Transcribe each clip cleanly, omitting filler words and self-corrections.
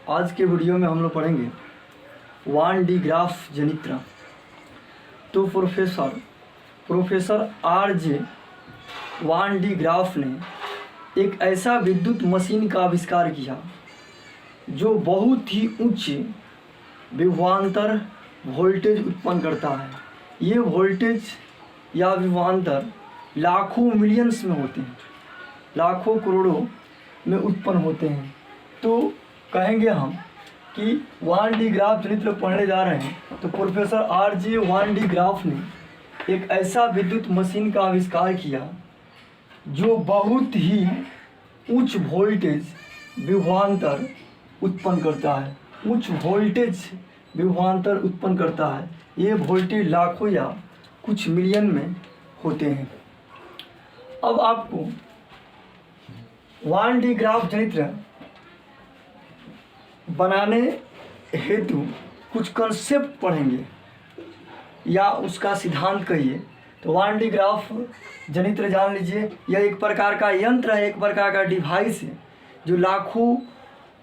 आज के वीडियो में हम लोग पढ़ेंगे वान डी ग्राफ जनित्र। तो professor R J. Van de Graaff ने एक ऐसा विद्युत मशीन का आविष्कार किया जो बहुत ही उच्च विभवांतर वोल्टेज उत्पन्न करता है। ये वोल्टेज या विभवांतर लाखों मिलियंस में होते हैं, लाखों करोड़ों में उत्पन्न होते हैं। तो कहेंगे हम कि वान डी ग्राफ जनित्र पढ़ने जा रहे हैं। तो professor R J. Van de Graaff ने एक ऐसा विद्युत मशीन का आविष्कार किया जो बहुत ही उच्च वोल्टेज विभवांतर उत्पन्न करता है। उच्च वोल्टेज विभवांतर उत्पन्न करता है। ये वोल्टेज लाखों या कुछ मिलियन में होते हैं। अब आपको वान डी ग्राफ जनित्र बनाने हेतु कुछ कंसेप्ट पढ़ेंगे या उसका सिद्धांत कहिए। तो वान डी ग्राफ जनित्र जान लीजिए, यह एक प्रकार का यंत्र है, एक प्रकार का डिवाइस है जो लाखों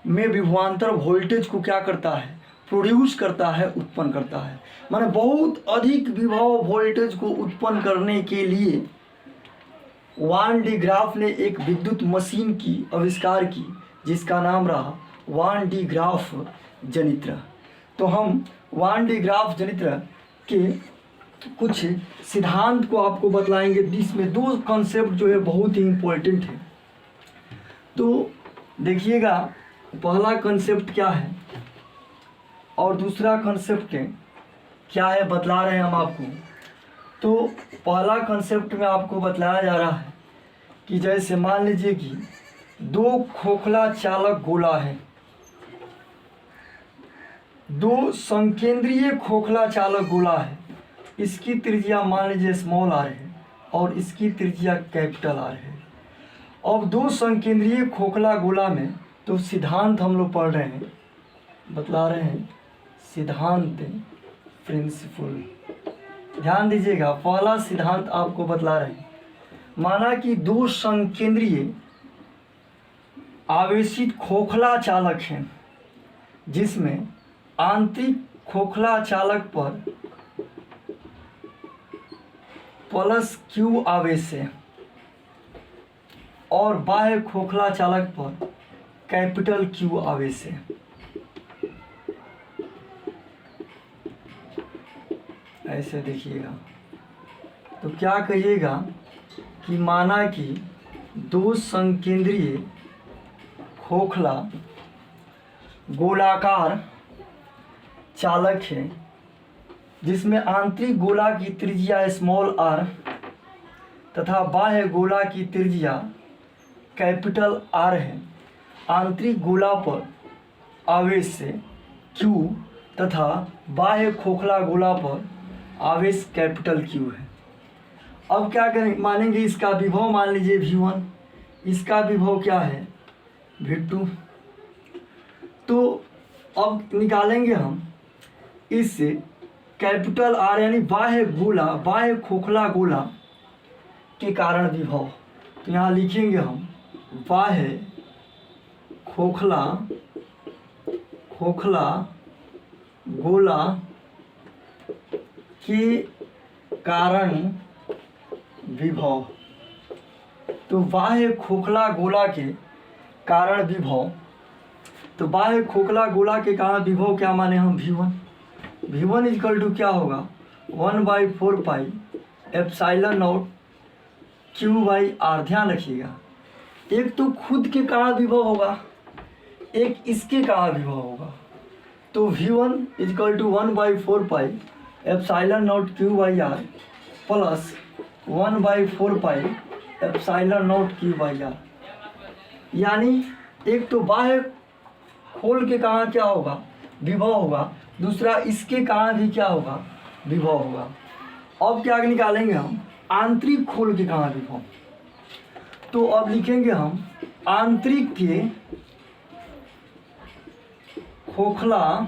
में विभवांतर वोल्टेज को क्या करता है, प्रोड्यूस करता है, उत्पन्न करता है। माने बहुत अधिक विभव वोल्टेज को उत्पन्न करने के लिए वान डी ग्राफ ने एक विद्युत मशीन की आविष्कार की जिसका नाम रहा वान डी ग्राफ जनित्र। तो हम वान डी ग्राफ जनित्र के कुछ सिद्धांत को आपको बतलाएंगे, जिसमें दो कॉन्सेप्ट जो है बहुत ही इम्पोर्टेंट है। तो देखिएगा, पहला कॉन्सेप्ट क्या है और दूसरा कॉन्सेप्ट क्या है बतला रहे हैं हम आपको। तो पहला कॉन्सेप्ट में आपको बतलाया जा रहा है कि जैसे मान लीजिए कि दो खोखला चालक गोला है, दो संकेंद्रीय खोखला चालक गोला है। इसकी त्रिज्या मान लीजिए स्मॉल आर है और इसकी त्रिज्या कैपिटल आर है। अब दो संकेंद्रीय खोखला गोला में तो सिद्धांत हम लोग पढ़ रहे हैं, बतला रहे हैं सिद्धांत प्रिंसिपल। ध्यान दीजिएगा, पहला सिद्धांत आपको बतला रहे हैं। माना कि दो संकेंद्रीय आवेशित खोखला चालक हैं जिसमें आंतरिक खोखला चालक पर प्लस क्यू आवेश है और बाह्य खोखला चालक पर कैपिटल क्यू आवेश है। ऐसे देखिएगा, तो क्या कहिएगा कि माना कि दो संकेंद्रीय खोखला गोलाकार चालक है जिसमें आंतरिक गोला की त्रिज्या स्मॉल आर तथा बाह्य गोला की त्रिज्या कैपिटल आर है। आंतरिक गोला पर आवेश से क्यू तथा बाह्य खोखला गोला पर आवेश कैपिटल क्यू है। अब क्या करें, मानेंगे इसका विभव मान लीजिए V1, इसका विभव क्या है V2। तो अब निकालेंगे हम इस कैपिटल आर यानी बाह्य गोला, बाह्य खोखला गोला के कारण विभव। तो यहाँ लिखेंगे हम बाह्य खोखला गोला के कारण विभव। तो बाह्य खोखला गोला के कारण विभव, तो बाह्य खोखला गोला के कारण विभव क्या माने हम V1 इक्वल टू क्या होगा 1/4 पाई एप्सिलॉन नॉट Q/R। ध्यान रखिएगा, एक तो खुद के कारण विभव होगा, एक इसके कारण विभव होगा। तो V1 equal to 1/4 pi epsilon naught Q/R plus 1/4 pi epsilon naught Q/R। यानी एक तो बाह्य खोल के कारण क्या होगा विभव होगा, दूसरा इसके कारण भी क्या होगा विभव होगा। अब क्या निकालेंगे हम आंतरिक खोल के कारण विभव। तो अब लिखेंगे हम आंतरिक के खोखला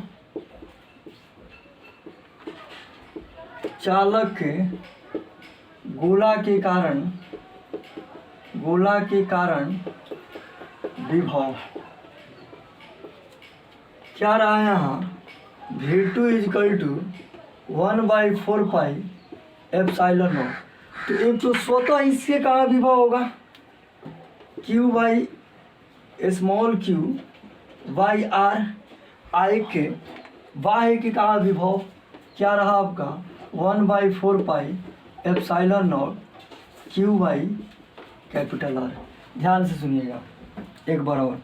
चालक के गोला के कारण विभव। क्या रहा है यहाँ V2 is equal to 1/4 epsilon not. तो एक तो स्वतः इसके कहाँ विभव होगा Q by small q by r। आई के बाह्य के कहाँ विभव क्या रहा आपका 1/4 epsilon naught Q by capital R। ध्यान से सुनिएगा एक बार और।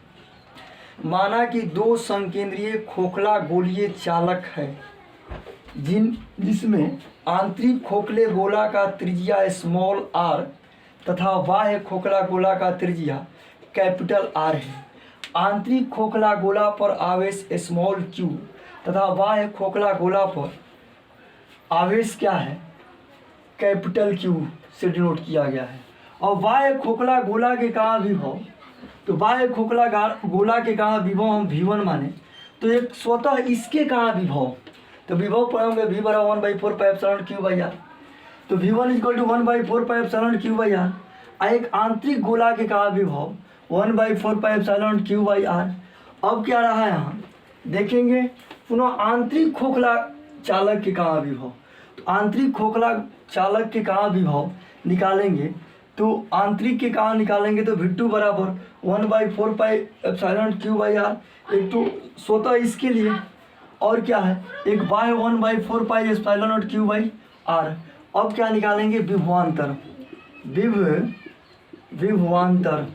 माना कि दो संकेंद्रीय खोखला गोलीय चालक है जिसमें आंतरिक खोखले गोला का त्रिज्या स्मॉल r तथा बाह्य खोखला गोला का त्रिज्या कैपिटल R है। आंतरिक खोखला गोला पर आवेश स्मॉल q तथा बाह्य खोखला गोला पर आवेश क्या है कैपिटल Q से डिनोट किया गया है। और बाह्य खोखला गोला के कहाँ विभव, तो बाह्य खोखला गोला के कहाँ विभव हम V1 माने तो एक स्वतः इसके कहाँ विभव, तो विभव पढ़ोगे V बराबर 1/4 एप्सिलॉन Q बाई R। तो V1 equal to 1/4 epsilon Q by R। एक आंतरिक गोला के कहाँ विभव 1/4 एप्सिलॉन Q बाई R। अब क्या रहा है यहाँ देखेंगे पुनः आंतरिक खोखला चालक के कहाँ विभव, तो आंतरिक खोखला चालक के कहाँ विभव निकालेंगे तो आंतरिक के कहाँ निकालेंगे तो V2 बराबर 1/4 एप्सिलॉन Q बाई R। एक तो स्वतः इसके लिए और क्या है एक by 1/4 epsilon naught Q by R। अब क्या निकालेंगे विभवांतर, विभवांतर।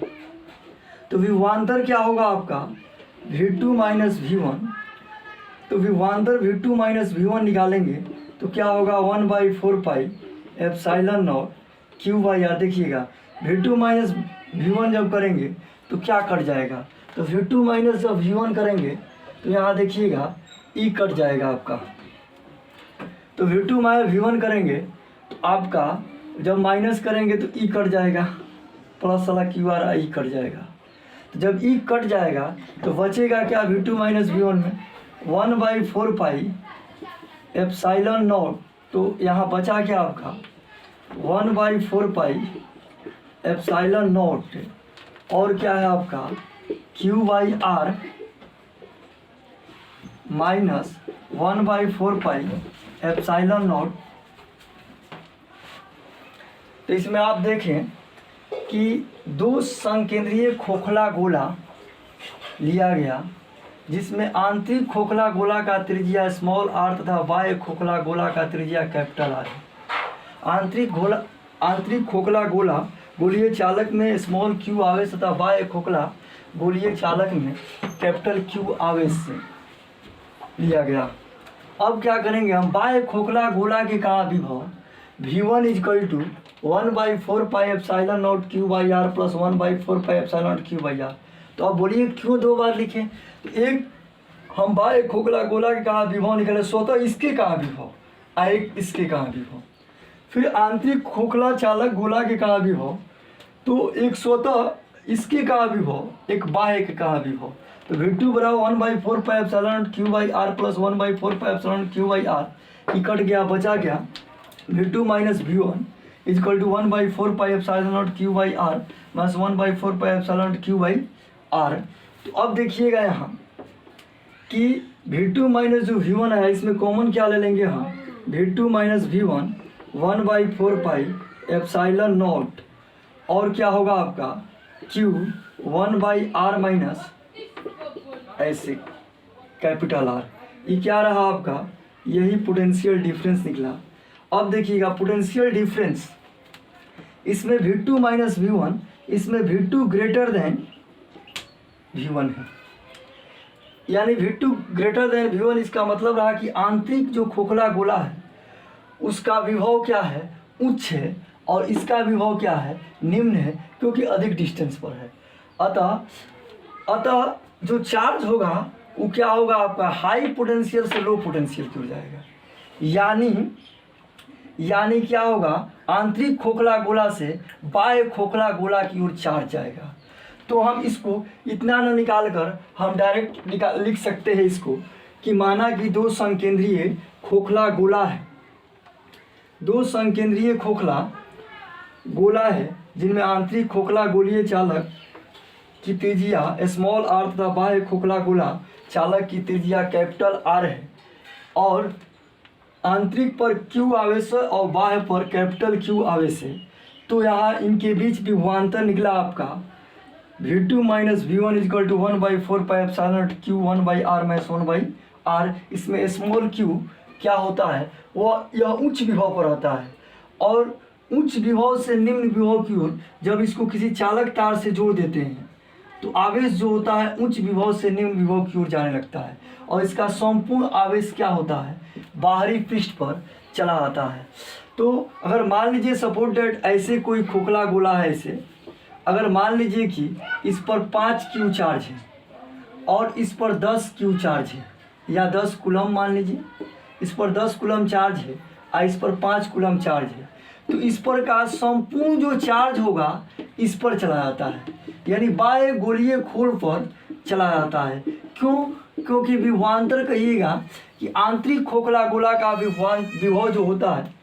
तो विभवांतर क्या होगा आपका V2 माइनस V1। तो विभवांतर V2 माइनस V1 निकालेंगे तो क्या होगा 1/4 epsilon naught Q by R। देखिएगा V2 माइनस V1 जब करेंगे तो क्या कट जाएगा, तो V2 माइनस जब V1 करेंगे तो यहाँ देखिएगा E कट जाएगा आपका। तो V2 माइनस V1 करेंगे तो आपका जब माइनस करेंगे तो E कट जाएगा, प्लस वाला QR I कट जाएगा। तो जब E कट जाएगा तो बचेगा क्या V2 माइनस V1 में 1/4 एप्सिलॉन नॉट। तो यहाँ बचा क्या आपका 1/4 एप्सिलॉन नॉट और क्या है आपका Q by R minus 1/4 epsilon not. तो इसमें आप देखें कि दो संकेंद्रीय खोखला गोला लिया गया जिसमें आंतरिक खोखला गोला का त्रिज्या स्मॉल r तथा बाह्य खोखला गोला का त्रिज्या कैपिटल R है। आंतरिक खोखला गोला गोलीय चालक में स्मॉल q आवेश तथा बाह्य खोखला गोलीय चालक में कैपिटल Q आवेश से लिया गया। अब क्या करेंगे हम बाह्य खोखला गोला के कहाँ विभव V1 is equal to 1/4 epsilon naught Q by R plus 1/4 epsilon naught Q by R। तो अब बोलिए क्यों दो बार लिखे, तो एक हम बाह्य खोखला गोला के कहाँ विभव निकाले स्वतः इसके कहाँ विभव एक इसके कहाँ विभव, फिर आंतरिक खोखला चालक गोला के कहाँ विभव तो एक स्वतः इसके कहाँ विभव एक बाह्य के कहाँ विभव। तो V2 बराबर 1/4 epsilon Q by R plus 1/4 epsilon Q by R। ये कट गया बचा गया V2 minus V1 is equal to 1/4 epsilon naught Q by R minus 1/4 epsilon Q by R। तो अब देखिएगा यहाँ कि V2 माइनस जो V1 है इसमें कॉमन क्या ले लेंगे हम V2 minus V1 1/4 epsilon not और क्या होगा आपका Q 1/R माइनस ऐसे कैपिटल R। ये क्या रहा आपका यही पोटेंशियल डिफरेंस निकला। अब देखिएगा पोटेंशियल डिफरेंस इसमें V2 माइनस V1 इसमें V2 ग्रेटर देन V1 है, यानी V2 ग्रेटर देन V1। इसका मतलब रहा कि आंतरिक जो खोखला गोला है उसका विभव क्या है उच्च है और इसका विभव क्या है निम्न है क्योंकि अधिक डिस्टेंस पर है। अतः जो चार्ज होगा वो क्या होगा आपका हाई पोटेंशियल से लो पोटेंशियल की ओर जाएगा, यानी क्या होगा आंतरिक खोखला गोला से बाह्य खोखला गोला की ओर चार्ज जाएगा। तो हम इसको इतना न निकाल कर हम डायरेक्ट लिख सकते हैं इसको कि माना कि दो संकेंद्रीय खोखला गोला है, दो संकेंद्रीय खोखला गोला है जिनमें आंतरिक खोखला गोलीय चालक की त्रिज्या स्मॉल r तथा बाह्य खोखला गोला चालक की त्रिज्या कैपिटल R है और आंतरिक पर Q आवेश है और बाह्य पर कैपिटल Q आवेश है, तो यहाँ इनके बीच विभवांतर निकला आपका V2 minus V1 is equal to 1/4πε0 Q 1/r minus 1/r। इसमें स्मॉल q क्या होता है, वह यह उच्च विभव पर होता है और उच्च विभव से निम्न विभव की ओर जब इसको किसी चालक तार से जोड़ देते हैं तो आवेश जो होता है उच्च विभव से निम्न विभव की ओर जाने लगता है और इसका संपूर्ण आवेश क्या होता है, बाहरी पृष्ठ पर चला आता है। तो अगर मान लीजिए सपोर्ट दैट ऐसे कोई खोखला गोला है, इसे अगर मान लीजिए कि इस पर 5 क्यू चार्ज है और इस पर 10 क्यू चार्ज है या 10 कूलम मान लीजिए, इस पर 10 कूलम चार्ज है और इस पर 5 कूलम चार्ज है, तो इस पर का संपूर्ण जो चार्ज होगा इस पर चला जाता है, यानी बाह्य गोलीय खोल पर चला जाता है। क्यों? क्योंकि विभवांतर कहिएगा कि आंतरिक खोखला गोला का विभव जो होता है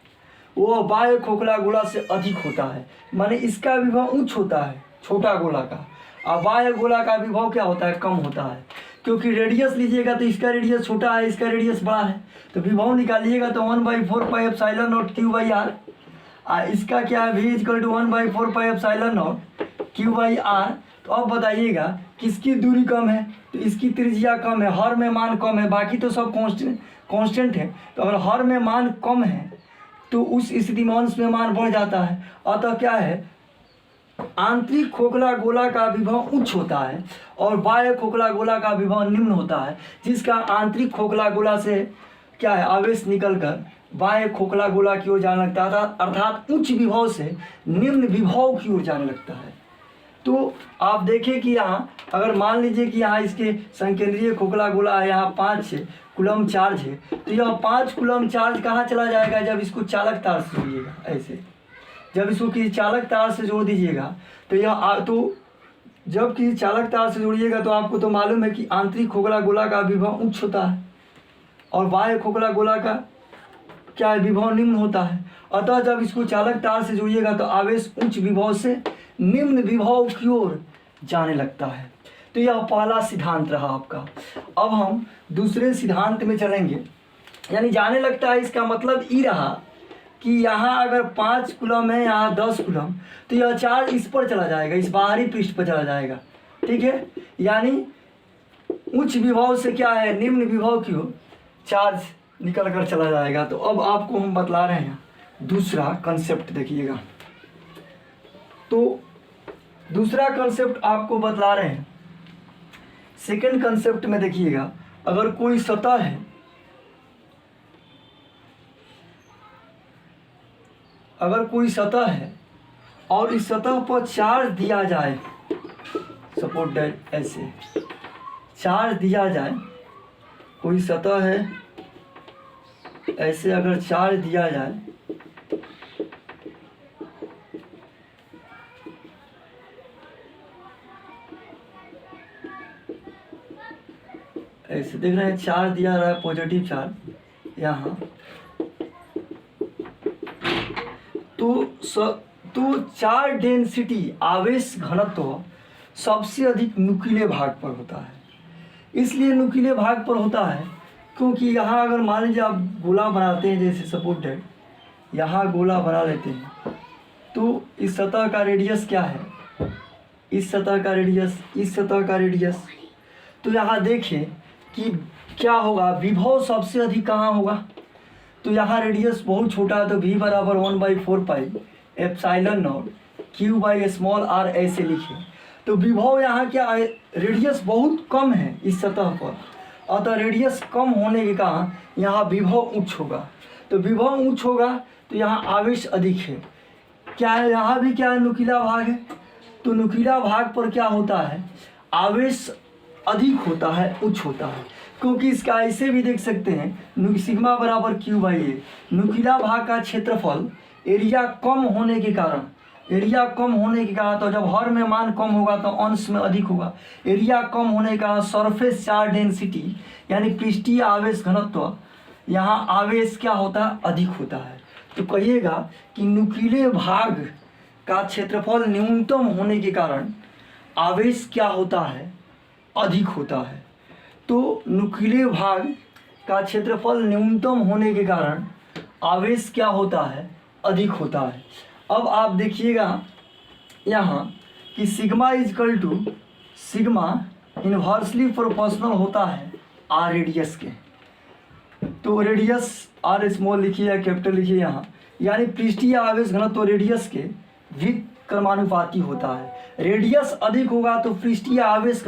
वो बाह्य खोखला गोला से अधिक होता है, माने इसका विभव उच्च होता है छोटा गोला का, और बाह्य गोला का विभव क्या होता है, कम होता है। क्योंकि रेडियस लीजिएगा तो इसका रेडियस छोटा है, इसका रेडियस बड़ा है, तो विभव निकालिएगा तो 1/4πε0 Q/r, इसका क्या है V इजकल टू 1/4πε0 Q/r। तो अब बताइएगा किसकी दूरी कम है, तो इसकी त्रिज्या कम है, हर में मान कम है, बाकी तो सब कांस्टेंट है। तो अगर हर में मान कम है तो उस स्थिति में अंश में मान बढ़ जाता है, अतः क्या है, आंतरिक खोखला गोला का विभव उच्च होता है और बाह्य खोखला गोला का विभव निम्न होता है, जिसका आंतरिक खोखला गोला से क्या है, आवेश निकलकर बाह्य खोखला गोला की ओर जाने लगता है, अर्थात उच्च विभव से निम्न विभव की ओर जाने लगता है। तो आप देखें कि यहाँ अगर मान लीजिए कि यहाँ इसके संकेंद्रीय खोखला गोला है, यहाँ 5 कूलम चार्ज है, तो यह 5 कूलम चार्ज कहाँ चला जाएगा, जब इसको चालक तार से जोड़िएगा, ऐसे जब इसको किसी चालक तार से जोड़ दीजिएगा तो यह तो जब किसी चालक तार से जोड़िएगा तो आपको तो मालूम है कि आंतरिक खोखला गोला का विभव उच्च होता है और बाह्य खोखला गोला का क्या है, विभव निम्न होता है। अतः जब इसको चालक तार से जोड़िएगा तो आवेश उच्च विभव से निम्न विभव की ओर जाने लगता है। तो यह पहला सिद्धांत रहा आपका। अब हम दूसरे सिद्धांत में चलेंगे, यानी जाने लगता है, इसका मतलब ये रहा कि यहाँ अगर 5 कूलम है, यहाँ 10 कूलम, तो यह चार्ज इस पर चला जाएगा, इस बाहरी पृष्ठ पर चला जाएगा, ठीक है, यानी उच्च विभव से क्या है, निम्न विभव की ओर चार्ज निकल कर चला जाएगा। तो अब आपको हम बतला रहे हैं दूसरा कंसेप्ट, देखिएगा। तो दूसरा कंसेप्ट आपको बतला रहे हैं, सेकंड कंसेप्ट में देखिएगा, अगर कोई सतह है, अगर कोई सतह है और इस सतह पर चार्ज दिया जाए, सपोर्ट दैट ऐसे चार्ज दिया जाए, कोई सतह है ऐसे अगर चार्ज दिया जाए, ऐसे देख रहे हैं चार्ज दिया रहा है, पॉजिटिव चार्ज यहाँ, तो चार्ज डेंसिटी आवेश घनत्व सबसे अधिक नुकीले भाग पर होता है। इसलिए नुकीले भाग पर होता है क्योंकि यहाँ अगर मान लीजिए आप गोला बनाते हैं, जैसे सपोर्ट दैट यहाँ गोला बना लेते हैं, तो इस सतह का रेडियस क्या है, इस सतह का रेडियस, इस सतह का रेडियस, तो यहाँ देखें कि क्या होगा, विभव सबसे अधिक कहाँ होगा, तो यहाँ रेडियस बहुत छोटा है, तो v बराबर 1/4πε0 Q/r ऐसे लिखे। तो विभव यहाँ क्या है, रेडियस बहुत कम है इस सतह पर, अतः रेडियस कम होने के कारण यहाँ विभव उच्च होगा। तो विभव उच्च होगा तो यहाँ आवेश अधिक है, क्या है, यहाँ भी क्या है, नुकीला भाग है, तो नुकीला भाग पर क्या होता है, आवेश अधिक होता है, उच्च होता है। क्योंकि इसका ऐसे भी देख सकते हैं, सिग्मा बराबर Q/A, नुकीला भाग का क्षेत्रफल एरिया कम होने के कारण, तो जब हर में मान कम होगा तो अंश में अधिक होगा, एरिया कम होने का सरफेस चार्ज डेंसिटी यानी पृष्ठीय आवेश घनत्व, यहाँ आवेश क्या होता है, अधिक होता है। तो कहिएगा कि नुकीले भाग का क्षेत्रफल न्यूनतम होने के कारण आवेश क्या होता है, अधिक होता है। तो नुकीले भाग का क्षेत्रफल न्यूनतम होने के कारण आवेश क्या होता है, अधिक होता है। अब आप देखिएगा यहाँ कि sigma equal to sigma inversely proportional होता है आर रेडियस के। तो रेडियस आर स्मॉल लिखिए या कैपिटल लिखिए यहाँ, यानी पृष्ठीय आवेश घनत्व रेडियस के व्युत्क्रमानुपाती होता है। रेडियस अधिक होगा तो पृष्ठीय आवेश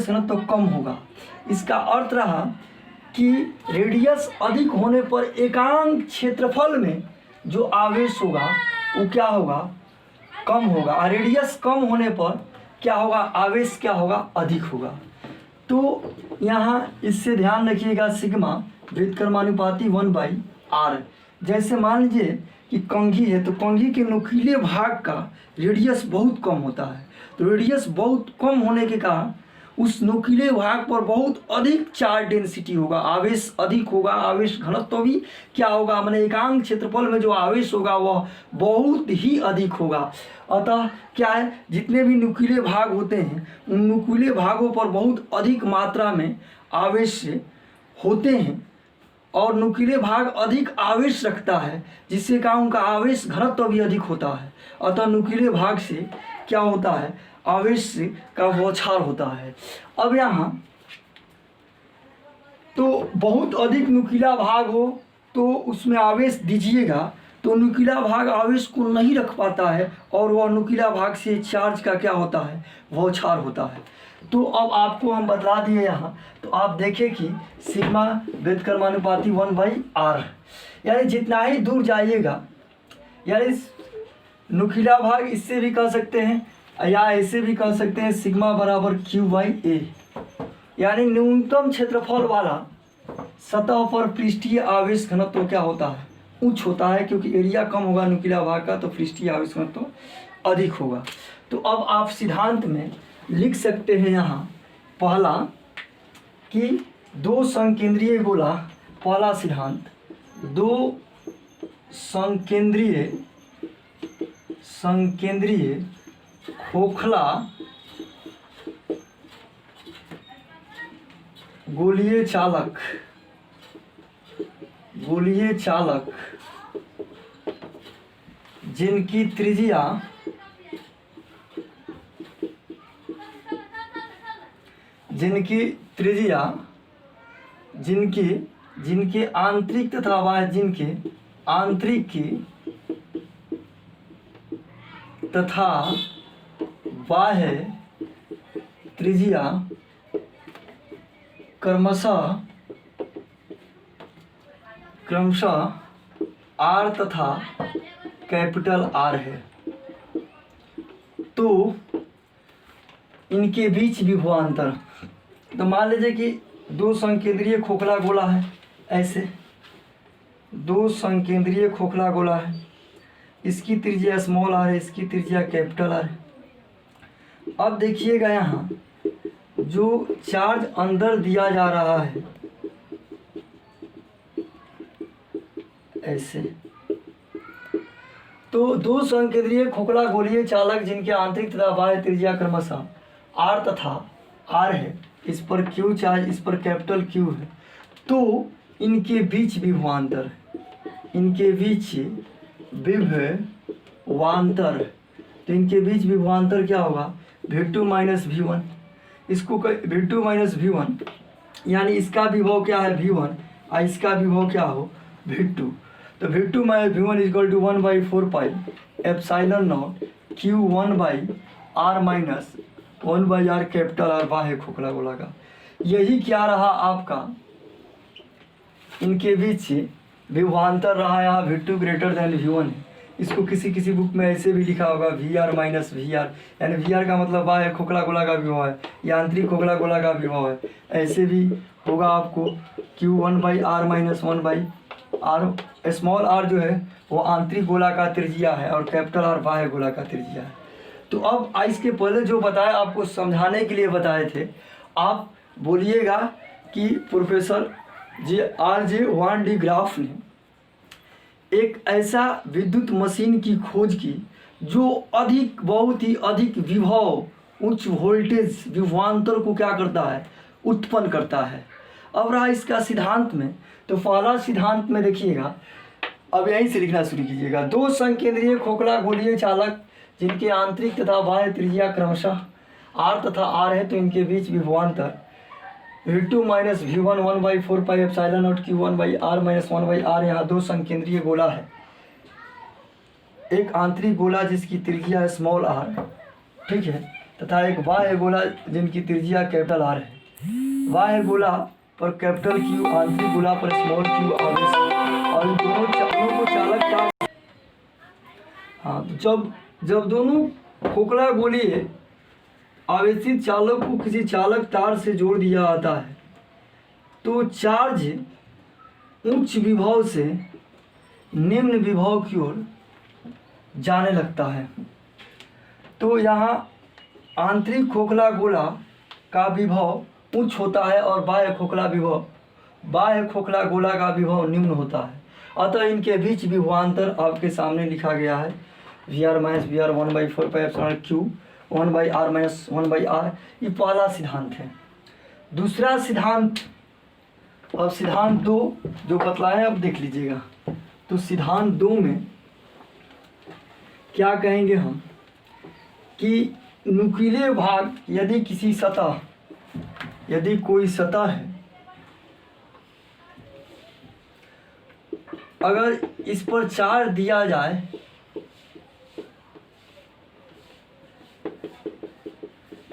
घनत्व कम होगा। इसका अर्थ रहा कि रेडियस अधिक होने पर एकांक क्षेत्रफल में जो आवेश होगा वो क्या होगा, कम होगा, और रेडियस कम होने पर क्या होगा, आवेश क्या होगा, अधिक होगा। तो यहाँ इससे ध्यान रखिएगा, सिग्मा व्युत्क्रमानुपाती 1/r। जैसे मान लीजिए कि कंघी है, तो कंघी के नुकीले भाग का रेडियस बहुत कम होता है। तो रेडियस बहुत कम होने के कारण उस नुकीले भाग पर बहुत अधिक चार्ज डेंसिटी होगा, आवेश अधिक होगा, आवेश घनत्व भी क्या होगा, माने एकांक क्षेत्रफल में जो आवेश होगा वह बहुत ही अधिक होगा। अतः क्या है, जितने भी नुकीले भाग होते हैं उन नुकीले भागों पर बहुत अधिक मात्रा में आवेश होते हैं, और नुकीले भाग अधिक आवेश रखता है, जिससे क्या उनका आवेश घनत्व भी अधिक होता है। अतः नुकीले भाग से क्या होता है, आवेश का बौछार होता है। अब यहाँ तो बहुत अधिक नुकीला भाग हो तो उसमें आवेश दीजिएगा, तो नुकीला भाग आवेश को नहीं रख पाता है और वह नुकीला भाग से चार्ज का क्या होता है, बौछार होता है। तो अब आपको हम बतला दिए यहाँ, तो आप देखें कि सिग्मा व्युत्क्रमानुपाती 1/r, यानी जितना ही दूर जाइएगा, यानी नुकीला भाग इससे भी कह सकते हैं या ऐसे भी कह सकते हैं, सिग्मा बराबर q/a, यानी न्यूनतम क्षेत्रफल वाला सतह पर पृष्ठीय आवेश घनत्व क्या होता है, उच्च होता है, क्योंकि एरिया कम होगा नुकीला भाग का तो पृष्ठीय आवेश घनत्व अधिक होगा। तो अब आप सिद्धांत में लिख सकते हैं यहाँ पहला कि दो संकेंद्रीय गोला, पहला सिद्धांत, दो संकेंद्रीय खोखला गोलीय चालक जिनकी त्रिज्या जिनके आंतरिक तथा बाह्य जिनके आंतरिक की तथा बाह्य त्रिज्या क्रमशः R तथा कैपिटल R है। तो इनके बीच विभवांतर, तो मान लीजिए कि दो संकेंद्रीय खोखला गोला है, ऐसे दो संकेंद्रीय खोखला गोला है, इसकी त्रिज्या स्मॉल r है, इसकी त्रिज्या कैपिटल R है। अब देखिएगा यहाँ जो चार्ज अंदर दिया जा रहा है ऐसे, तो दो संकेंद्रीय खोखला गोलीय चालक जिनके आंतरिक तथा बाह्य त्रिज्या क्रमशः R तथा R है, इस पर Q चार्ज, इस पर कैपिटल Q है, तो इनके बीच विभवांतर, तो इनके बीच विभवांतर क्या होगा, V2 माइनस V1। इसको V2 माइनस V1, यानी इसका विभव क्या है V1 और इसका विभव क्या हो V2। तो V2 minus V1 equal to 1/4 pi epsilon naught Q1/r minus 1/r capital R बाह्य खोखला गोला का। यही क्या रहा आपका, इनके बीच विभवांतर रहा यहाँ V2 ग्रेटर देन V1 है। इसको किसी बुक में ऐसे भी लिखा होगा VR माइनस VR, यानी VR का मतलब बाह्य खोखला गोला का विभव है, या आंतरिक खोखला गोला का विभव है। ऐसे भी होगा आपको Q1/r minus 1/r, small r जो है वो आंतरिक गोला का त्रिज्या है और कैपिटल R बाह्य गोला का त्रिज्या है। तो अब इसके पहले जो बताया आपको समझाने के लिए बताए थे, आप बोलिएगा कि प्रोफेसर R.J. वान डी ग्राफ ने एक ऐसा विद्युत मशीन की खोज की जो बहुत ही अधिक विभव उच्च वोल्टेज विभवांतर को क्या करता है, उत्पन्न करता है। अब रहा इसका सिद्धांत में, तो पहला सिद्धांत में देखिएगा, अब यहीं से लिखना शुरू कीजिएगा। दो संकेंद्रीय खोखला गोलीय चालक जिनके आंतरिक तथा बाह्य त्रिज्या क्रमशः R तथा R है, तो इनके बीच विभवांतर V2 minus V1 1/4 pi epsilon naught Q1/R minus 1/R। यहाँ दो संकेंद्रीय गोला है, एक आंतरिक गोला जिसकी त्रिज्या है स्मॉल r, ठीक है, तथा एक बाह्य गोला जिनकी त्रिज्या कैपिटल R है। बाह्य गोला पर कैपिटल Q, आंतरिक गोला पर स्मॉल q आवेश, और इन दोनों को चालक तार, हाँ, तो जब दोनों खोखला गोलीय आवेशित चालक को किसी चालक तार से जोड़ दिया जाता है, तो चार्ज उच्च विभव से निम्न विभव की ओर जाने लगता है। तो यहाँ आंतरिक खोखला गोला का विभव उच्च होता है और बाह्य खोखला गोला का विभव निम्न होता है। अतः इनके बीच विभवांतर आपके सामने लिखा गया है VR minus VR 1/4 pi epsilon Q 1/R minus 1/R। ये पहला सिद्धांत है। दूसरा सिद्धांत, अब सिद्धांत 2 जो बतलाए अब देख लीजिएगा। तो सिद्धांत 2 में क्या कहेंगे हम कि नुकीले भाग यदि किसी सतह, यदि कोई सतह है, अगर इस पर चार्ज दिया जाए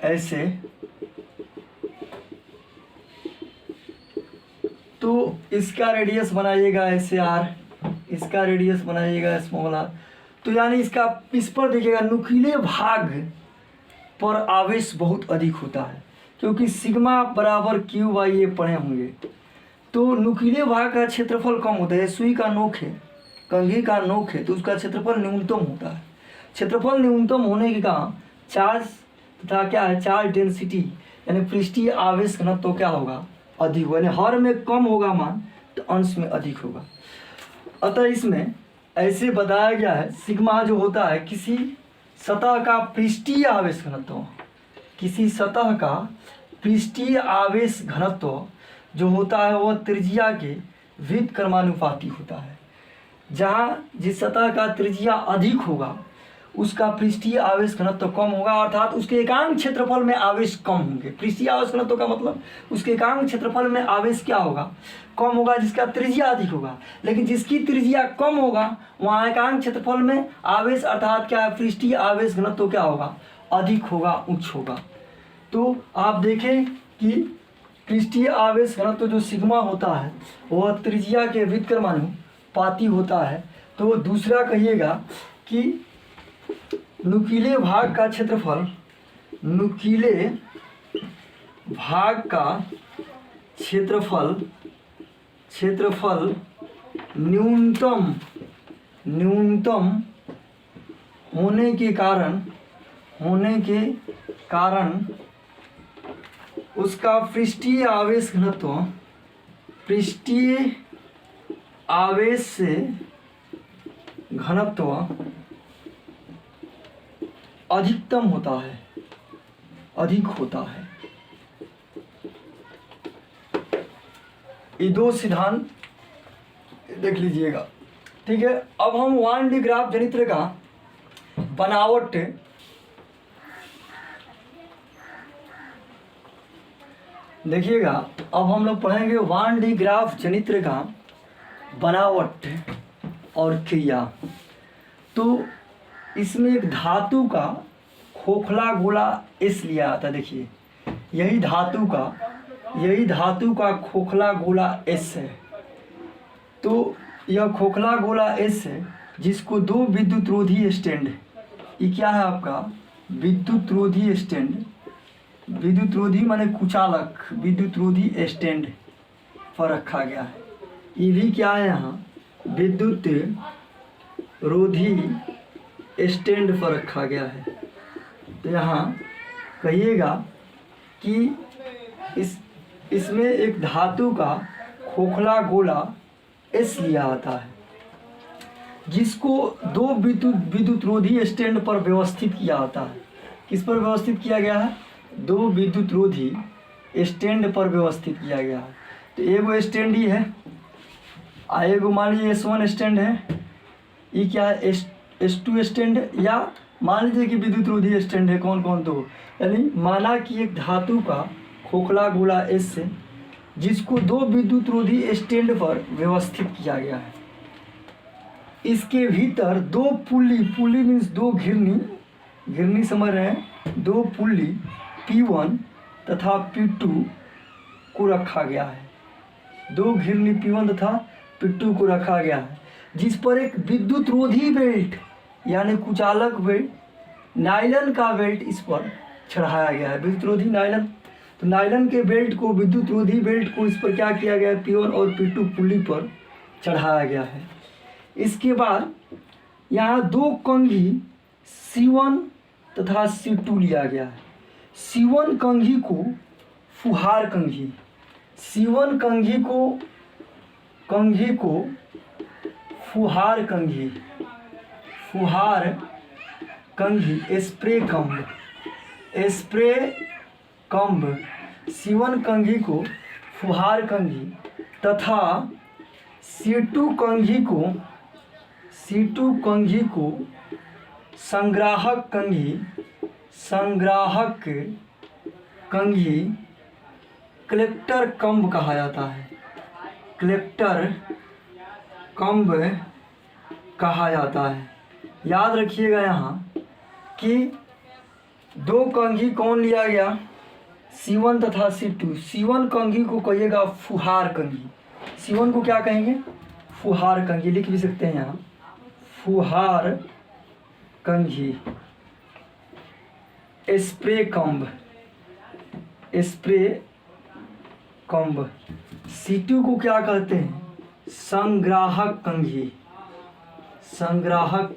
ऐसे, तो इसका रेडियस बनाइएगा ऐसे R, इसका रेडियस बनाइएगा स्मॉल r। तो यानी इसका इस पर देखिएगा नुकीले भाग पर आवेश बहुत अधिक होता है, क्योंकि सिग्मा बराबर Q/A पढ़े होंगे। तो नुकीले भाग का क्षेत्रफल कम होता है। सुई का नोक है, कंघी का नोक है, तो उसका क्षेत्रफल न्यूनतम होता है। क्षेत्रफल न्यूनतम होने के कारण चार्ज तथा क्या है, चार्ज डेंसिटी यानी पृष्ठीय आवेश घनत्व तो क्या होगा, अधिक होगा। यानी हर में कम होगा मान, तो अंश में अधिक होगा। अतः इसमें ऐसे बताया गया है, सिग्मा जो होता है किसी सतह का पृष्ठीय आवेश घनत्व, किसी सतह का पृष्ठीय आवेश घनत्व जो होता है वह त्रिज्या के व्युत्क्रमानुपाती होता है। जहाँ जिस सतह का त्रिज्या अधिक होगा उसका पृष्ठीय आवेश घनत्व कम होगा, अर्थात उसके एकांक क्षेत्रफल में आवेश कम होंगे। पृष्ठीय आवेश घनत्व का मतलब उसके एकांक क्षेत्रफल में आवेश क्या होगा, कम होगा, जिसका त्रिज्या अधिक होगा। लेकिन जिसकी त्रिज्या कम होगा वहाँ एकांक क्षेत्रफल में आवेश अर्थात क्या है, पृष्ठीय आवेश घनत्व क्या होगा, अधिक होगा, उच्च होगा। तो आप देखें कि पृष्ठीय आवेश घनत्व जो सिग्मा होता है वह त्रिज्या के व्युत्क्रमानुपाती होता है। तो दूसरा कहिएगा कि नुकीले भाग का क्षेत्रफल, नुकीले भाग का क्षेत्रफल न्यूनतम होने के कारण उसका पृष्ठीय आवेश घनत्व पृष्ठीय आवेश से घनत्व अधिकतम होता है, अधिक होता है। ये दो सिद्धांत देख लीजिएगा, ठीक है। अब हम 1D ग्राफ जनित्र का बनावट देखिएगा। अब हम लोग पढ़ेंगे 1D ग्राफ जनित्र का बनावट और क्रिया। तो इसमें एक धातु का खोखला गोला S लिया आता है। देखिए यही धातु का खोखला गोला S है। तो यह खोखला गोला S है जिसको दो विद्युत रोधी स्टैंड, ये क्या है आपका विद्युत रोधी स्टैंड, विद्युत रोधी माने कुचालक, विद्युत रोधी स्टैंड पर रखा गया है। ये भी क्या है, यहाँ विद्युत रोधी स्टैंड पर रखा गया है। तो यहाँ कहिएगा कि इसमें एक धातु का खोखला गोला S लिया आता है जिसको दो विद्युत रोधी स्टैंड पर व्यवस्थित किया जाता है। किस पर व्यवस्थित किया गया है? 2 विद्युत रोधी स्टैंड पर व्यवस्थित किया गया है। तो एगो स्टैंड ही है, एगो मान लीजिए S1 स्टैंड है, ये क्या है S2 स्टैंड है, या मान लीजिए कि विद्युत रोधी स्टैंड है। कौन कौन? तो यानी माना कि एक धातु का खोखला गोला S से जिसको 2 विद्युत रोधी स्टैंड पर व्यवस्थित किया गया है, इसके भीतर 2 पुली मीन्स 2 घिरनी समझ रहे हैं, 2 पुली P1 तथा P2 को रखा गया है। 2 घिरनी P1 तथा P2 को रखा गया है, जिस पर एक विद्युत रोधी बेल्ट यानी कुचालक बेल्ट, नायलन का बेल्ट इस पर चढ़ाया गया है। विद्युत रोधी नायलन, तो नायलन के बेल्ट को, विद्युत रोधी बेल्ट को इस पर क्या किया गया है? P1 और P2 पुली पर चढ़ाया गया है। इसके बाद यहाँ 2 कंघी C1 तथा C2 लिया गया है। C1 कंघी को फुहार कंघी, C1 कंघी को फुहार कंघी स्प्रे कम्ब, C1 कंघी को फुहार कंघी तथा C2 कंघी को संग्राहक कंघी कलेक्टर कम्ब कहा जाता है। कलेक्टर कम्ब कहा जाता है। याद रखिएगा यहाँ कि 2 कंघी कौन लिया गया? C1 तथा C2। C1 कंघी को कहिएगा फुहार कंघी, C1 को क्या कहेंगे? फुहार कंघी, लिख भी सकते हैं यहाँ फुहार कंघी। Spray comb. C2 को क्या कहते हैं? संग्राहक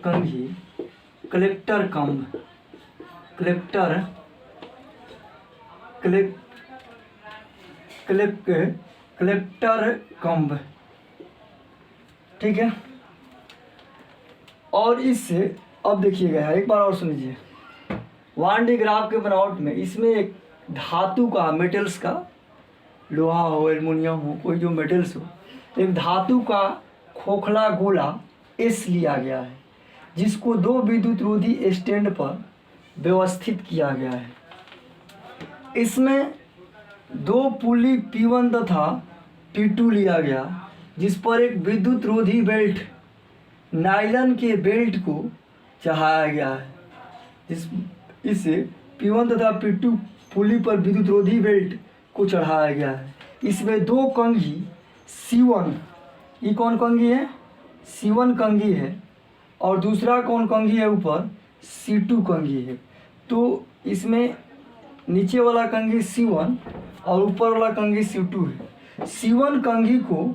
कंघी, कलेक्टर कम्ब, कलेक्टर कम्ब, ठीक है। और इससे अब देखिएगा, एक बार और सुन लीजिए। 1D ग्राफ के बनावट में इसमें एक धातु का, मेटल्स का, लोहा हो, एल्युमिनियम हो, कोई जो मेटल्स हो, एक धातु का खोखला गोला S लिया गया है, जिसको 2 विद्युत रोधी स्टैंड पर व्यवस्थित किया गया है। इसमें 2 पुली P1 तथा P2 लिया गया, जिस पर एक विद्युत रोधी बेल्ट, नायलन के बेल्ट को चढ़ाया गया है। इससे P1 तथा P2 पुली पर विद्युत रोधी बेल्ट को चढ़ाया गया है। इसमें 2 कंघी C1, ये कौन कंघी है? C1 कंघी है, और दूसरा कौन कंघी है? ऊपर C2 कंघी है। तो इसमें नीचे वाला कंघी C1 और ऊपर वाला कंघी C2 है। C1 कंघी को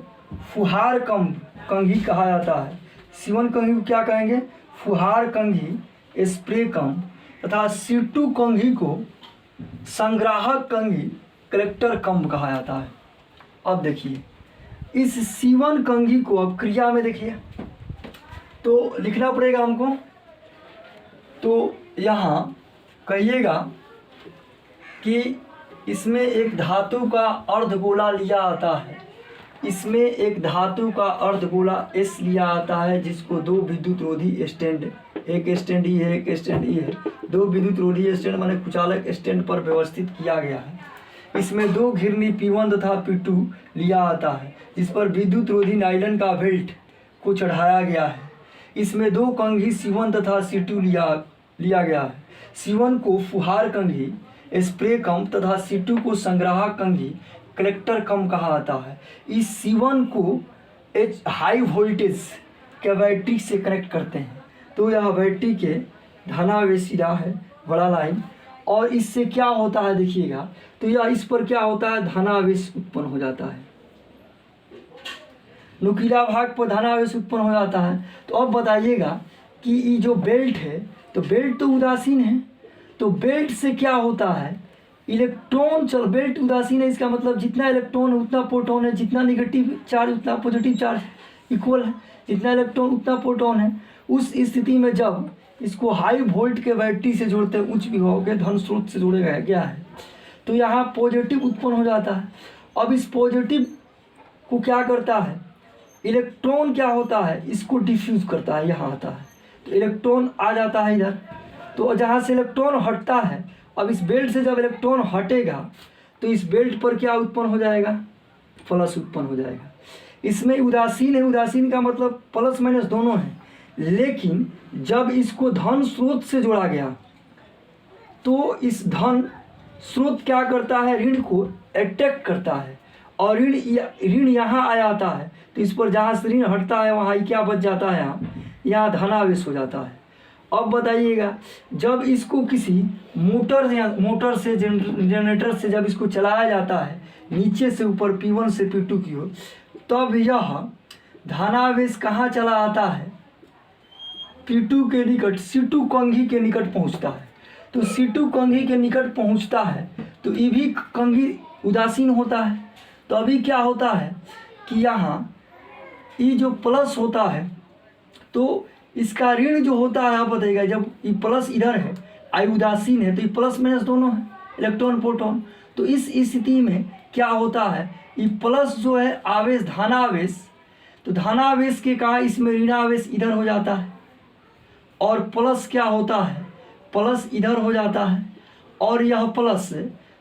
फुहार कंघी कहा जाता है। C1 कंघी को क्या कहेंगे? फुहार कंघी, स्प्रे कम्ब, तथा C2 कंघी को संग्राहक कंघी, कलेक्टर कम्ब कहा जाता है। अब देखिए इस C1 कंघी को अब क्रिया में देखिए तो लिखना पड़ेगा हमको। तो यहाँ कहिएगा कि इसमें एक धातु का अर्धगोला लिया आता है, इसमें एक धातु का अर्धगोला S लिया आता है, जिसको 2 विद्युत रोधी स्टैंड, एक स्टैंड E है, एक स्टैंड E है, 2 विद्युत रोधी स्टैंड माने कुचालक स्टैंड पर व्यवस्थित किया गया है। इसमें 2 घिरनी P1 तथा P2 लिया आता है, जिस पर विद्युत रोधी नायलन का बेल्ट को चढ़ाया गया है। इसमें 2 कंघी C1 तथा C2 लिया गया है। C1 को फुहार कंघी, स्प्रे कम्ब, तथा C2 को संग्राहक कंघी, कलेक्टर कम्ब कहा जाता है। इस C1 को हाई वोल्टेज के बैटरी से कनेक्ट करते हैं, तो यह बैटरी के धनावेशी है, बड़ा लाइन, और इससे क्या होता है देखिएगा, तो यह इस पर क्या होता है? धनावेश उत्पन्न हो जाता है, नुकीला भाग पर धनावेश उत्पन्न हो जाता है। तो अब बताइएगा कि ये जो बेल्ट है, तो बेल्ट तो उदासीन है, तो बेल्ट से क्या होता है? इलेक्ट्रॉन बेल्ट उदासीन है, इसका मतलब जितना इलेक्ट्रॉन है उतना प्रोटॉन है, जितना निगेटिव चार्ज उतना पॉजिटिव चार्ज इक्वल है, जितना इलेक्ट्रॉन उतना प्रोटॉन है। उस स्थिति में जब इसको हाई वोल्ट के बैटरी से जोड़ते हैं, उच्च विभव के धन स्रोत से जोड़े गए गया है, तो यहाँ पॉजिटिव उत्पन्न हो जाता है। अब इस पॉजिटिव को क्या करता है, इलेक्ट्रॉन क्या होता है, इसको डिफ्यूज करता है, यहाँ आता है तो इलेक्ट्रॉन आ जाता है इधर। तो जहाँ से इलेक्ट्रॉन हटता है, अब इस बेल्ट से जब इलेक्ट्रॉन हटेगा तो इस बेल्ट पर क्या उत्पन्न हो जाएगा, प्लस उत्पन्न हो जाएगा। इसमें उदासीन है, उदासीन का मतलब प्लस माइनस दोनों है, लेकिन जब इसको धन स्रोत से जोड़ा गया तो इस धन स्रोत क्या करता है, ऋण को अट्रैक्ट करता है और ऋण यहाँ आ जाता है, तो इस पर जहाँ से ऋण हटता है वहाँ क्या बच जाता है, यहाँ धनावेश हो जाता है। अब बताइएगा, जब इसको किसी मोटर से जनरेटर से जब इसको चलाया जाता है नीचे से ऊपर P1 से P2 की ओर, तब यह धनावेश कहाँ चला आता है, P2 के निकट, C2 कंघी के निकट पहुँचता है। तो C2 कंघी के निकट पहुँचता है तो ये भी कंघी उदासीन होता है। तो अभी क्या होता है कि यहाँ ये जो प्लस होता है तो इसका ऋण जो होता है, आप बताइएगा, जब ये प्लस इधर है, आई उदासीन है, तो ये प्लस माइनस दोनों है, इलेक्ट्रॉन प्रोटॉन। तो इस स्थिति में क्या होता है, ये प्लस जो है आवेश धनावेश, तो धनावेश के कहा इसमें ऋणावेश इधर हो जाता है और प्लस क्या होता है, प्लस इधर हो जाता है और यह प्लस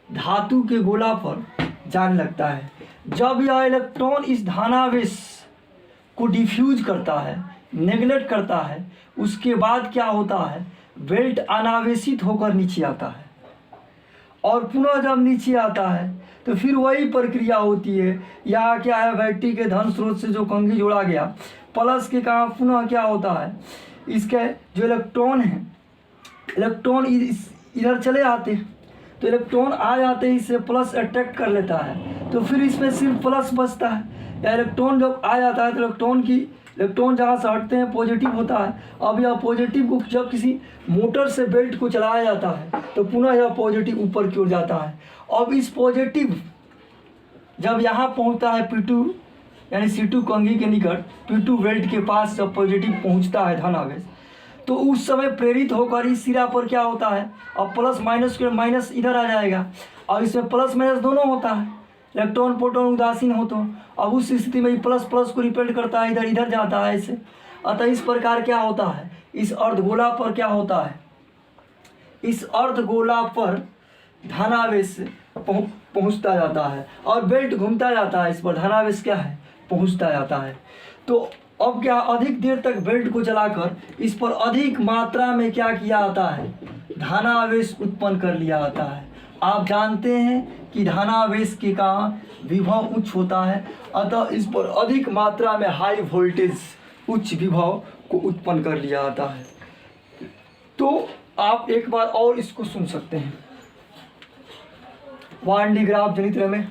धातु के गोला पर जाने लगता है। जब यह इलेक्ट्रॉन इस धनावेश को डिफ्यूज करता है, नेगलेक्ट करता है, उसके बाद क्या होता है, बेल्ट अनावेशित होकर नीचे आता है और पुनः जब नीचे आता है तो फिर वही प्रक्रिया होती है। यहाँ क्या है, बैटरी के धन स्रोत से जो कंघी जोड़ा गया प्लस के कहा पुनः क्या होता है, इसके जो इलेक्ट्रॉन है, इलेक्ट्रॉन इधर चले आते हैं, तो इलेक्ट्रॉन आ जाते ही इससे प्लस अट्रैक्ट कर लेता है, तो फिर इसमें सिर्फ प्लस बचता है। या इलेक्ट्रॉन जब आ जाता है तो इलेक्ट्रॉन जहाँ से हटते हैं पॉजिटिव होता है। अब यह पॉजिटिव को जब किसी मोटर से बेल्ट को चलाया जाता है तो पुनः यह पॉजिटिव ऊपर की ओर जाता है। अब इस पॉजिटिव जब यहाँ पहुँचता है P2 यानी C2 कंघी के निकट, P2 बेल्ट के पास जब पॉजिटिव पहुँचता है धनावेश, तो उस समय प्रेरित होकर इस सिरा पर क्या होता है, अब प्लस माइनस के माइनस इधर आ जाएगा और इसमें प्लस माइनस दोनों होता है, इलेक्ट्रॉन प्रोटॉन उदासीन हो तो अब उस स्थिति में प्लस प्लस को रिपेल्ट करता है, इधर इधर जाता है ऐसे। अतः इस प्रकार क्या होता है, इस अर्धगोला पर क्या होता है, इस अर्धगोला पर धनावेश पहुँचता जाता है और बेल्ट घूमता जाता है, इस पर धनावेश क्या है, पहुँचता जाता है। तो अब क्या, अधिक देर तक बेल्ट को चलाकर इस पर अधिक मात्रा में क्या किया जाता है, धनावेश उत्पन्न कर लिया जाता है। आप जानते हैं कि धनावेश के का विभव उच्च होता है, अतः इस पर अधिक मात्रा में हाई वोल्टेज उच्च विभव को उत्पन्न कर लिया जाता है। तो आप एक बार और इसको सुन सकते हैं। वान डी ग्राफ जनित्र में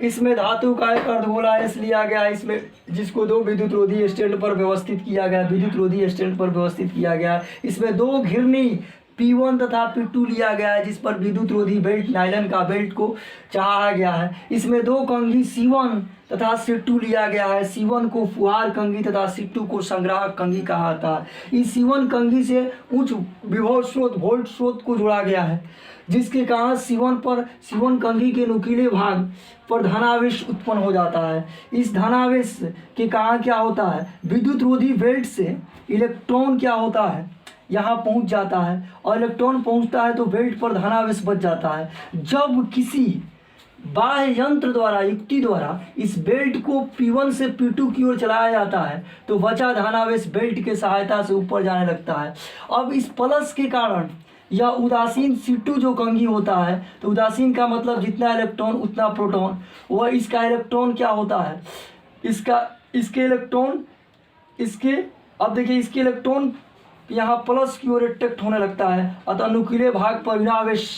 इसमें धातु का एक अर्धगोला एस लिया गया, इसमें जिसको दो विद्युत रोधी स्टैंड पर व्यवस्थित किया गया, विद्युत रोधी स्टैंड पर व्यवस्थित किया गया। इसमें दो घिरनी P1 तथा P2 लिया गया है, जिस पर विद्युत रोधी बेल्ट, नायलन का बेल्ट को चढ़ाया गया है। इसमें दो कंघी C1 तथा C2 लिया गया है। C1 को फुहार कंघी तथा C2 को संग्राहक कंघी कहा जाता है। इस C1 कंघी से उच्च विभव स्रोत, वोल्ट स्रोत को जोड़ा गया है, जिसके कारण C1 कंघी के नुकीले भाग पर धनावेश उत्पन्न हो जाता है। इस धनावेश के कारण क्या होता है, विद्युत रोधी बेल्ट से इलेक्ट्रॉन क्या होता है, यहाँ पहुँच जाता है और इलेक्ट्रॉन पहुँचता है तो बेल्ट पर धनावेश बच जाता है। जब किसी बाह्य यंत्र द्वारा, युक्ति द्वारा इस बेल्ट को P1 से P2 की ओर चलाया जाता है तो बचा धनावेश बेल्ट के सहायता से ऊपर जाने लगता है। अब इस प्लस के कारण यह उदासीन C2 जो कंघी होता है, तो उदासीन का मतलब जितना इलेक्ट्रॉन उतना प्रोटॉन, वह इसका इलेक्ट्रॉन क्या होता है, इसके इलेक्ट्रॉन अब देखिए इसके इलेक्ट्रॉन यहाँ प्लस की ओर अट्रैक्ट होने लगता है, अतः नुकीले भाग पर ऋणावेश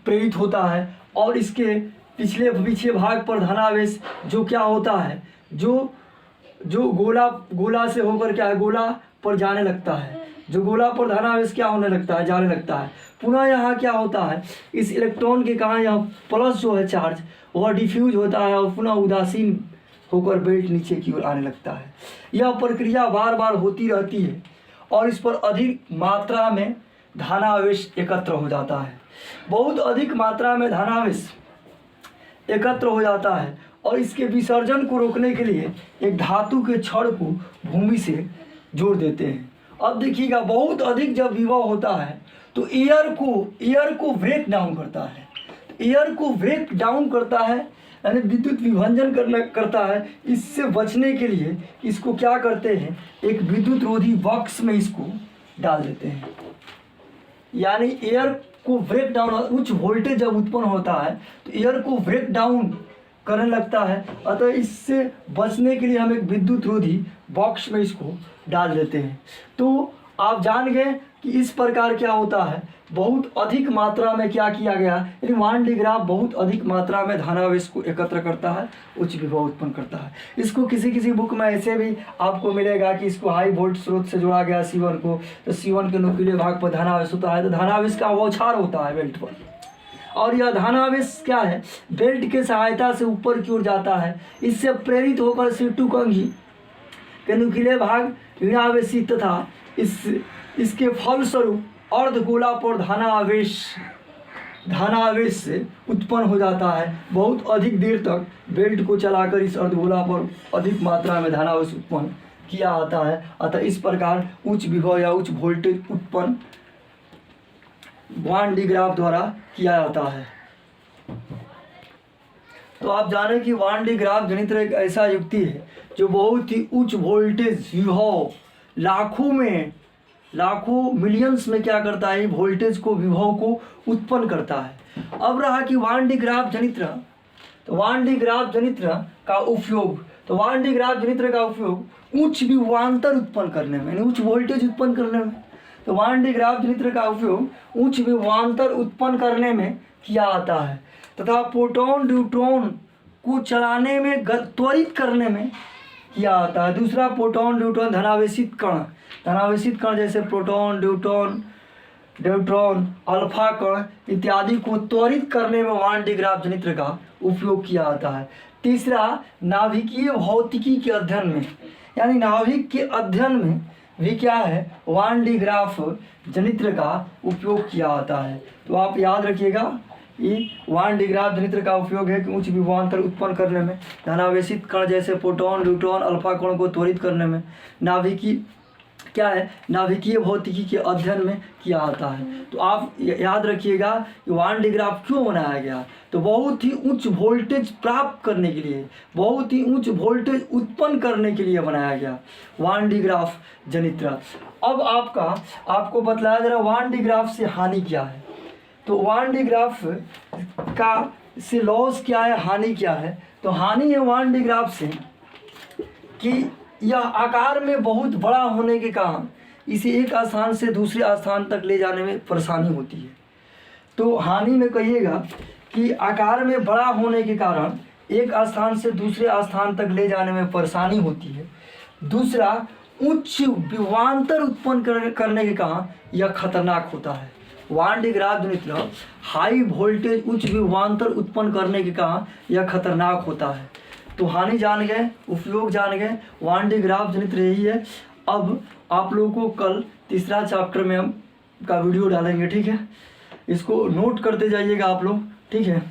प्रेरित होता है और इसके पीछे भाग पर धनावेश जो क्या होता है, जो गोला से होकर क्या है, गोला पर जाने लगता है, जो गोला पर धनावेश क्या होने लगता है, जाने लगता है। पुनः यहाँ क्या होता है, इस इलेक्ट्रॉन के कारण यहाँ प्लस जो है चार्ज वह डिफ्यूज होता है और पुनः उदासीन होकर बेल्ट नीचे की ओर आने लगता है। यह प्रक्रिया बार बार होती रहती है और इस पर अधिक मात्रा में धनावेश एकत्र हो जाता है। बहुत अधिक मात्रा में धनावेश एकत्र हो जाता है और इसके विसर्जन को रोकने के लिए एक धातु के छड़ को भूमि से जोड़ देते हैं। अब देखिएगा, बहुत अधिक जब विभव होता है तो एयर को ब्रेक डाउन करता है। एयर को ब्रेक डाउन करता है यानी विद्युत विभंजन करता है। इससे बचने के लिए इसको क्या करते हैं, एक विद्युत रोधी बॉक्स में इसको डाल देते हैं। यानी एयर को ब्रेक डाउन, उच्च वोल्टेज जब उत्पन्न होता है तो एयर को ब्रेक डाउन करने लगता है। अतः इससे बचने के लिए हम एक विद्युत रोधी बॉक्स में इसको डाल देते हैं। तो आप जान गए कि इस प्रकार क्या होता है, बहुत अधिक मात्रा में क्या किया गया, यानी वान डी ग्राफ बहुत अधिक मात्रा में धनावेश को एकत्र करता है, उच्च विभव उत्पन्न करता है। इसको किसी बुक में ऐसे भी आपको मिलेगा कि इसको हाई वोल्ट स्रोत से जोड़ा गया C1 को, तो C1 के नुकीले भाग पर धनावेश होता है, तो धनावेश का बौछार होता है बेल्ट पर। और यह धनावेश क्या है, बेल्ट के सहायता से ऊपर की ओर जाता है। इससे प्रेरित होकर C2 कंघी के नुकीले भाग ऋणावेशित तथा इसके फलस्वरूप अर्धगोला पर धनावेश से उत्पन्न हो जाता है। बहुत अधिक देर तक बेल्ट को चलाकर इस अर्धगोला पर अधिक मात्रा में धनावेश उत्पन्न किया जाता है। अतः इस प्रकार उच्च विभव या उच्च वोल्टेज उत्पन्न वान डी ग्राफ द्वारा किया जाता है। तो आप जानें कि वान डी ग्राफ जनित्र एक ऐसा युक्ति है जो बहुत ही उच्च वोल्टेज विभव लाखों मिलियंस में क्या करता है, वोल्टेज को विभव को उत्पन्न करता है। अब रहा कि वान डी ग्राफ जनित्र, तो वान डी ग्राफ जनित्र का उपयोग उच्च विभवांतर उत्पन्न करने में, उच्च वोल्टेज उत्पन्न करने में, तो वान डी ग्राफ जनित्र का उपयोग उच्च विभवांतर उत्पन्न करने में किया जाता है तथा प्रोटॉन न्यूट्रॉन को चलाने में, त्वरित करने में किया जाता है। दूसरा, प्रोटॉन न्यूट्रॉन धनावेशित कण जैसे प्रोटॉन न्यूट्रॉन अल्फा कण इत्यादि को त्वरित करने में वान डी ग्राफ जनित्र का उपयोग किया जाता है। तीसरा, नाभिकीय भौतिकी के अध्ययन में, यानी नाभिक के अध्ययन में भी क्या है, वान डी ग्राफ जनित्र का उपयोग किया जाता है। तो आप याद रखिएगा, ये वान डी ग्राफ जनित्र का उपयोग है कि उच्च विभवांतर उत्पन्न करने में, धनावेशित कण जैसे प्रोटॉन न्यूट्रॉन अल्फा कण को त्वरित करने में, नाभिकीय भौतिकी के अध्ययन में किया जाता है। तो आप याद रखिएगा कि वान डी ग्राफ क्यों बनाया गया, तो बहुत ही उच्च वोल्टेज प्राप्त करने के लिए, बहुत ही उच्च वोल्टेज उत्पन्न करने के लिए बनाया गया वान डी ग्राफ जनित्र। अब आपको बतलाया जा रहा है वान डी ग्राफ से हानि क्या है। तो वान डी ग्राफ का से लॉस क्या है, हानि क्या है। तो हानि है वान डी ग्राफ से कि यह आकार में बहुत बड़ा होने के कारण इसे एक स्थान से दूसरे स्थान तक ले जाने में परेशानी होती है। तो हानि में कहिएगा कि आकार में बड़ा होने के कारण एक स्थान से दूसरे स्थान तक ले जाने में परेशानी होती है। दूसरा, उच्च विभवांतर उत्पन्न करने के कारण यह खतरनाक होता है। वान डी ग्राफ जनित्र हाई वोल्टेज उच्च विभवांतर उत्पन्न करने के कारण यह खतरनाक होता है। तो हानि जान गए, उपयोग जान गए, वान डी ग्राफ जनित्र यही है। अब आप लोगों को कल तीसरा चैप्टर में हम का वीडियो डालेंगे, ठीक है। इसको नोट करते जाइएगा आप लोग, ठीक है।